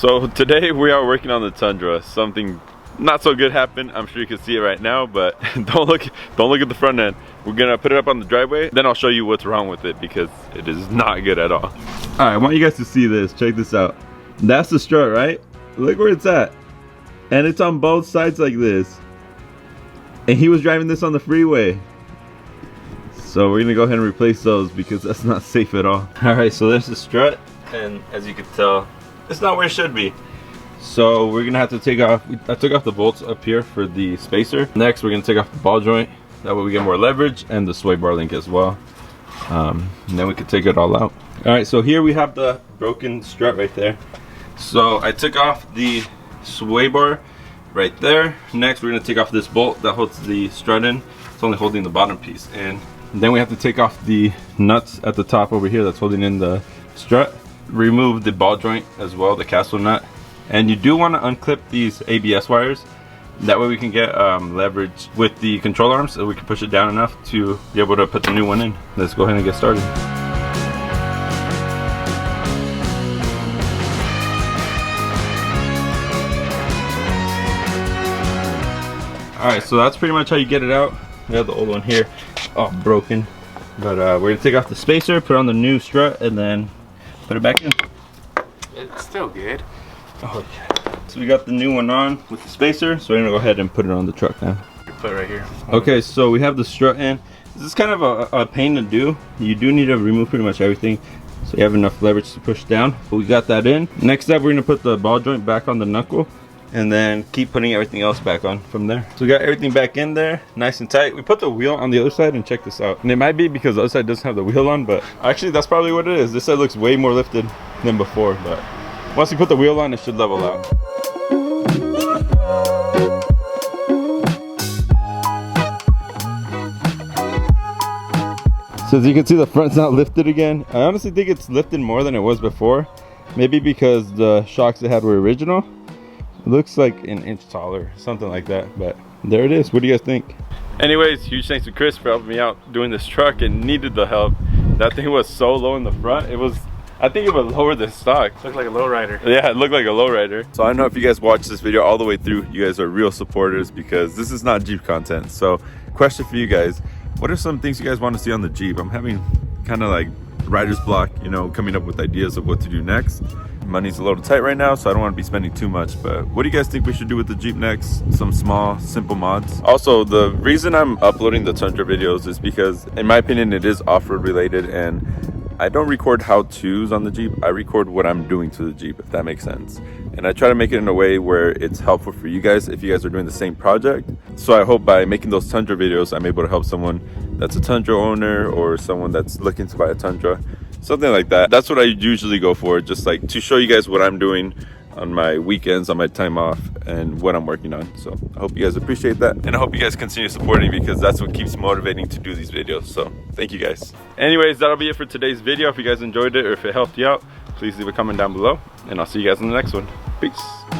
So today we are working on the Tundra. Something not so good happened. I'm sure you can see it right now, but don't look at the front end. We're gonna put it up on the driveway, then I'll show you what's wrong with it because it is not good at all. All right, I want you guys to see this. Check this out. That's the strut, right? Look where it's at. And it's on both sides like this. And he was driving this on the freeway. So we're gonna go ahead and replace those because that's not safe at all. All right, so there's the strut, and as you can tell, it's not where it should be. So we're gonna have to take off, I took off the bolts up here for the spacer. Next, we're gonna take off the ball joint. That way we get more leverage, and the sway bar link as well. And then we can take it all out. All right, so here we have the broken strut right there. So I took off the sway bar right there. Next, we're gonna take off this bolt that holds the strut in. It's only holding the bottom piece. And then we have to take off the nuts at the top over here that's holding in the strut. Remove the ball joint as well, the castle nut. And you do want to unclip these ABS wires. That way we can get leverage with the control arms, so we can push it down enough to be able to put the new one in. Let's go ahead and get started. Alright, so that's pretty much how you get it out. We have the old one here, all broken. But we're gonna take off the spacer, put on the new strut, and then put it back in. It's still good. Oh yeah. So we got the new one on with the spacer, so we're gonna go ahead and put it on the truck now. Put it right here. Okay, so we have the strut in. This is kind of a pain to do. You do need to remove pretty much everything so you have enough leverage to push down. But we got that in. Next up, we're gonna put the ball joint back on the knuckle and then keep putting everything else back on from there. So we got everything back in there, nice and tight. We put the wheel on the other side, and check this out. And it might be because the other side doesn't have the wheel on, but actually that's probably what it is. This side looks way more lifted than before, but once you put the wheel on, it should level out. So as you can see, the front's not lifted again. I honestly think it's lifted more than it was before. Maybe because the shocks it had were original. It looks like an inch taller, something like that, but there it is. What do you guys think? Anyways, huge thanks to Chris for helping me out doing this truck, and needed the help. That thing was so low in the front. It was, I think it was lower than stock. Looked like a lowrider. Yeah, it looked like a lowrider. So I know if you guys watch this video all the way through, you guys are real supporters because this is not Jeep content. So question for you guys, what are some things you guys want to see on the Jeep? I'm having kind of like writer's block, you know, coming up with ideas of what to do next. Money's a little tight right now, so I don't want to be spending too much, but what do you guys think we should do with the Jeep next? Some small, simple mods. Also, the reason I'm uploading the Tundra videos is because, in my opinion, it is off-road related, and I don't record how-tos on the Jeep. I record what I'm doing to the Jeep, if that makes sense. And I try to make it in a way where it's helpful for you guys if you guys are doing the same project. So I hope by making those Tundra videos, I'm able to help someone that's a Tundra owner or someone that's looking to buy a Tundra. Something like that. That's what I usually go for, just like to show you guys what I'm doing on my weekends, on my time off, and what I'm working on. So I hope you guys appreciate that, and I hope you guys continue supporting me because that's what keeps motivating to do these videos. So thank you guys. Anyways, that'll be it for today's video. If you guys enjoyed it or if it helped you out, please leave a comment down below, and I'll see you guys in the next one. Peace.